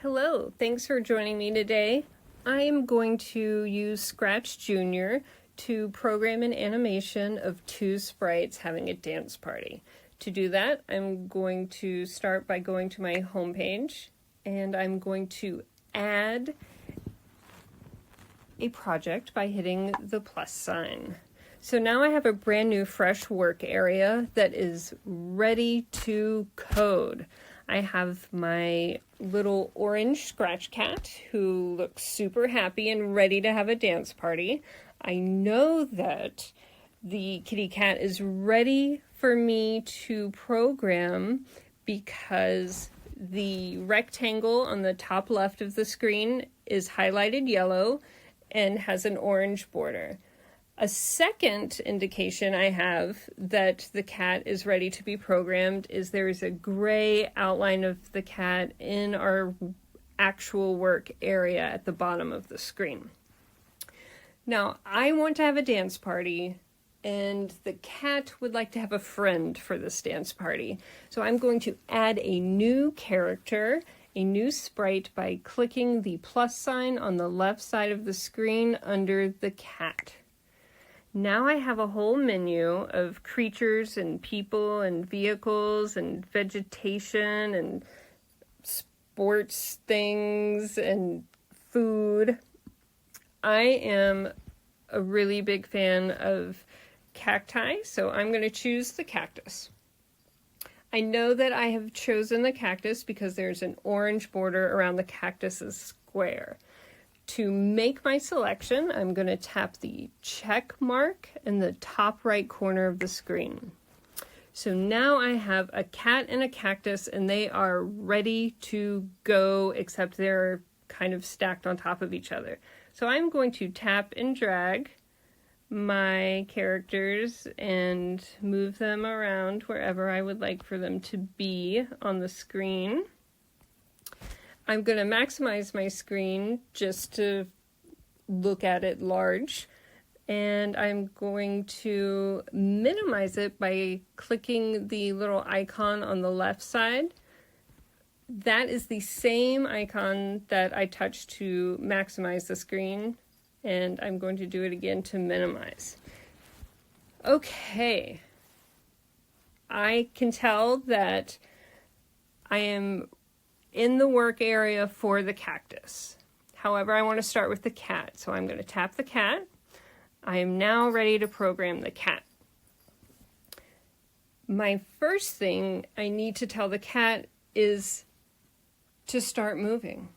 Hello, thanks for joining me today. I am going to use ScratchJr to program an animation of two sprites having a dance party. To do that, I'm going to start by going to my home page, and I'm going to add a project by hitting the plus sign. So now I have a brand new fresh work area that is ready to code. I have my little orange scratch cat who looks super happy and ready to have a dance party. I know that the kitty cat is ready for me to program because the rectangle on the top left of the screen is highlighted yellow and has an orange border. A second indication I have that the cat is ready to be programmed is there is a gray outline of the cat in our actual work area at the bottom of the screen. Now, I want to have a dance party, and the cat would like to have a friend for this dance party. So I'm going to add a new character, a new sprite, by clicking the plus sign on the left side of the screen under the cat. Now I have a whole menu of creatures and people and vehicles and vegetation and sports things and food. I am a really big fan of cacti, so I'm going to choose the cactus. I know that I have chosen the cactus because there's an orange border around the cactus's square. To make my selection, I'm going to tap the check mark in the top right corner of the screen. So now I have a cat and a cactus, and they are ready to go, except they're kind of stacked on top of each other. So I'm going to tap and drag my characters and move them around wherever I would like for them to be on the screen. I'm going to maximize my screen just to look at it large, and I'm going to minimize it by clicking the little icon on the left side. That is the same icon that I touched to maximize the screen, and I'm going to do it again to minimize. Okay, I can tell that I am in the work area for the cactus. However, I want to start with the cat, so I'm going to tap the cat. I am now ready to program the cat. My first thing I need to tell the cat is to start moving.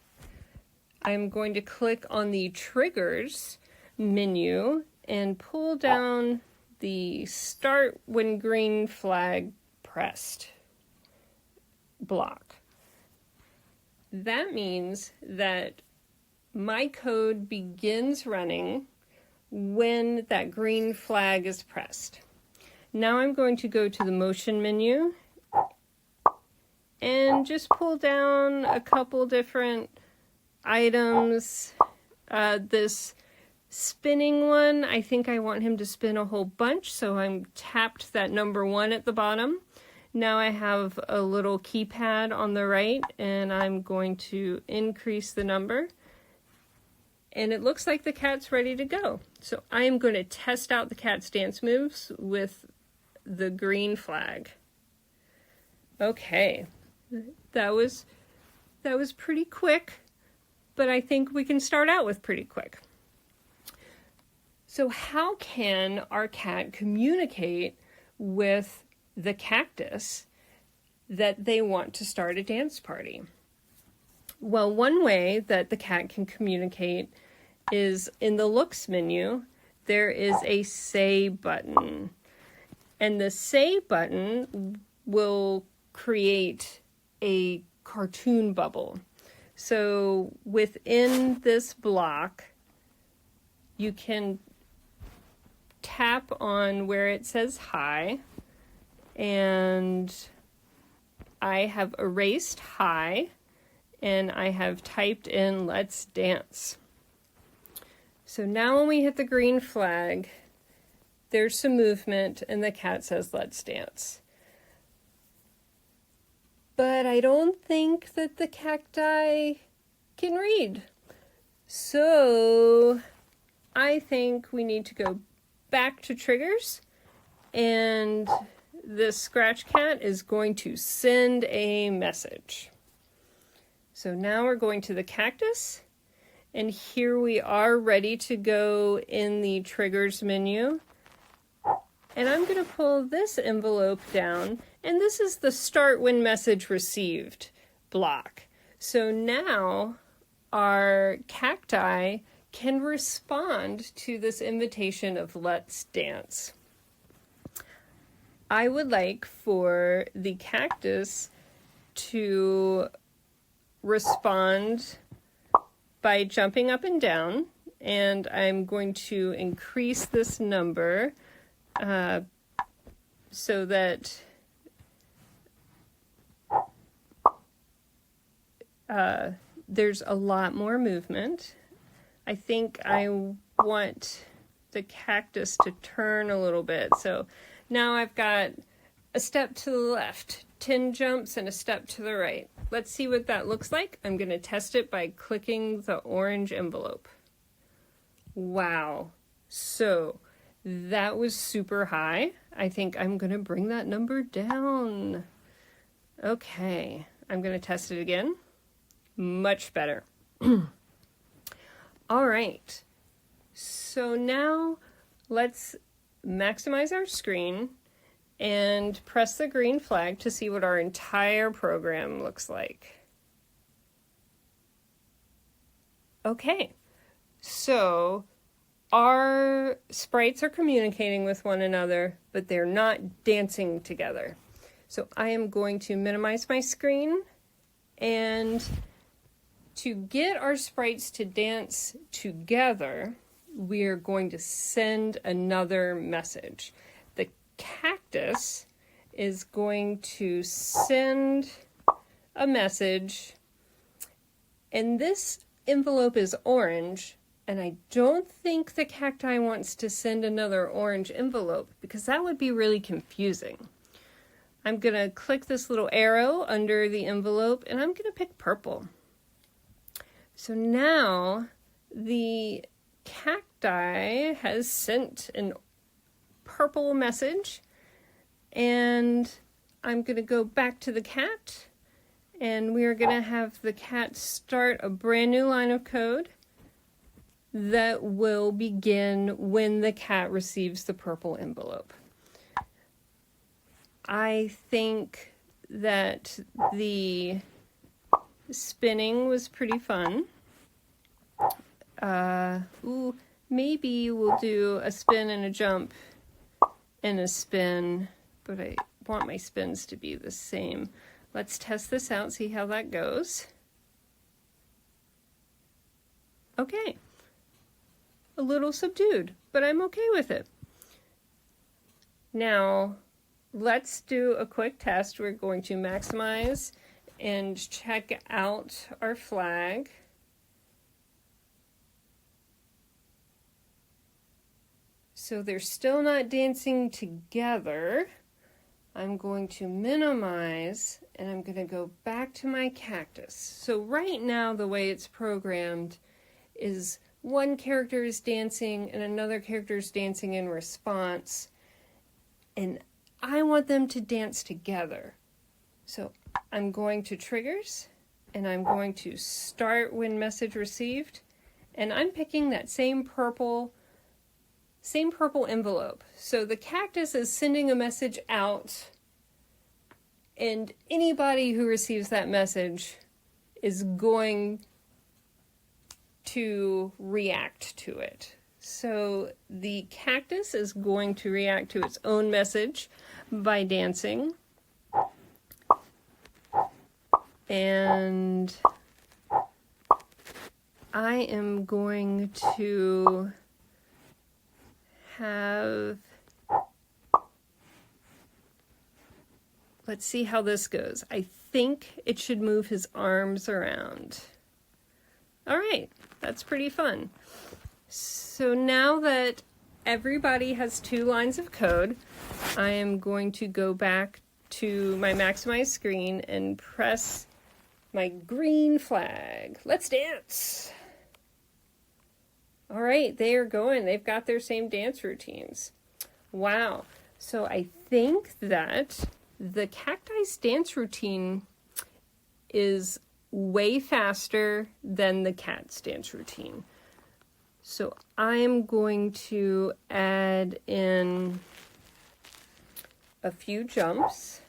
I'm going to click on the triggers menu and pull down the start when green flag pressed block. That means that my code begins running when that green flag is pressed. Now I'm going to go to the motion menu and just pull down a couple different items. This spinning one, I think I want him to spin a whole bunch, so I'm tapped that number 1 at the bottom. Now I have a little keypad on the right, and I'm going to increase the number. And it looks like the cat's ready to go. So I am going to test out the cat's dance moves with the green flag. Okay, that was pretty quick, but I think we can start out with pretty quick. So how can our cat communicate with the cactus that they want to start a dance party? Well, one way that the cat can communicate is in the looks menu. There is a say button, and the say button will create a cartoon bubble. So within this block, you can tap on where it says hi, and I have erased hi, and I have typed in let's dance. So now when we hit the green flag, there's some movement, and the cat says let's dance. But I don't think that the cacti can read. So I think we need to go back to triggers, and this Scratch Cat is going to send a message. So now we're going to the cactus, and here we are ready to go in the triggers menu. And I'm going to pull this envelope down, and this is the start when message received block. So now our cacti can respond to this invitation of let's dance. I would like for the cactus to respond by jumping up and down, and I'm going to increase this number so that there's a lot more movement. I think I want the cactus to turn a little bit. So now I've got a step to the left, 10 jumps, and a step to the right. Let's see what that looks like. I'm going to test it by clicking the orange envelope. Wow. So that was super high. I think I'm going to bring that number down. Okay. I'm going to test it again. Much better. All right. So now let's maximize our screen and press the green flag to see what our entire program looks like. Okay, so our sprites are communicating with one another, but they're not dancing together. So I am going to minimize my screen, and to get our sprites to dance together, we're going to send another message. The cactus is going to send a message, and this envelope is orange, and I don't think the cacti wants to send another orange envelope because that would be really confusing. I'm going to click this little arrow under the envelope, and I'm going to pick purple. So now the cacti has sent a purple message, and I'm going to go back to the cat, and we are going to have the cat start a brand new line of code that will begin when the cat receives the purple envelope. I think that the spinning was pretty fun. Maybe we'll do a spin and a jump and a spin, but I want my spins to be the same. Let's test this out, see how that goes. Okay. A little subdued, but I'm okay with it. Now, let's do a quick test. We're going to maximize and check out our flag. So they're still not dancing together. I'm going to minimize, and I'm going to go back to my cactus. So right now, the way it's programmed is one character is dancing and another character is dancing in response, and I want them to dance together. So I'm going to triggers, and I'm going to start when message received, and I'm picking that same purple envelope. So the cactus is sending a message out, and anybody who receives that message is going to react to it. So the cactus is going to react to its own message by dancing. And I am going to have, let's see how this goes. I think it should move his arms around. All right, that's pretty fun. So now that everybody has 2 lines of code, I am going to go back to my maximize screen and press my green flag. Let's dance. All right, they are going. They've got their same dance routines. Wow. So I think that the cacti's dance routine is way faster than the cat's dance routine. So I'm going to add in a few jumps.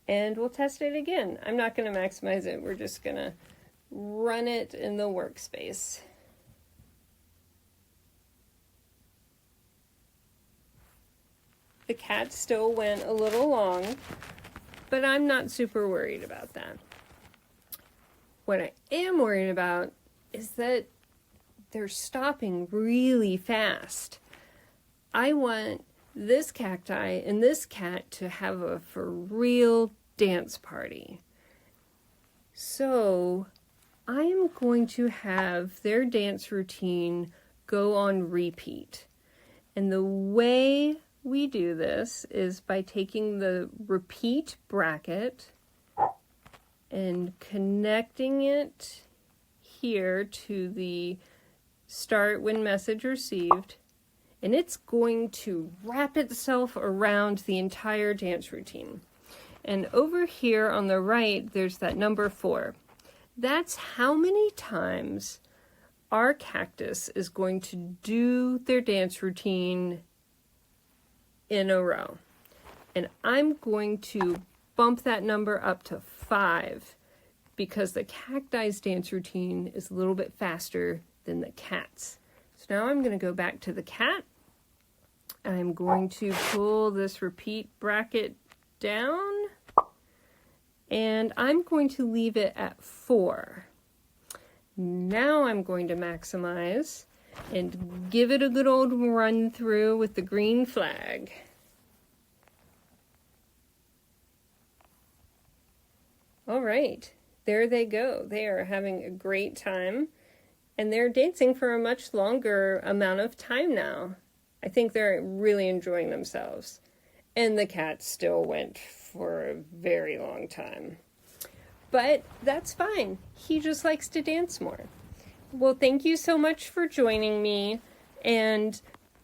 And we'll test it again. I'm not going to maximize it. We're just going to run it in the workspace. The cat still went a little long, but I'm not super worried about that. What I am worried about is that they're stopping really fast. I want this cacti and this cat to have a for real dance party. So I'm going to have their dance routine go on repeat. And the way we do this is by taking the repeat bracket and connecting it here to the start when message received, and it's going to wrap itself around the entire dance routine. And over here on the right, there's that number 4. That's how many times our cactus is going to do their dance routine in a row. And I'm going to bump that number up to 5 because the cacti's dance routine is a little bit faster than the cat's. So now I'm going to go back to the cat. I'm going to pull this repeat bracket down, and I'm going to leave it at 4. Now I'm going to maximize and give it a good old run through with the green flag. All right, there they go. They are having a great time, and they're dancing for a much longer amount of time now. I think they're really enjoying themselves. And the cat still went for a very long time. But that's fine. He just likes to dance more. Well, thank you so much for joining me. And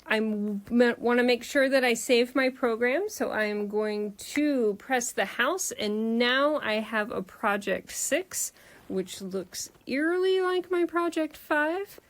I want to make sure that I save my program. So I'm going to press the house. And now I have a project 6, which looks eerily like my project 5.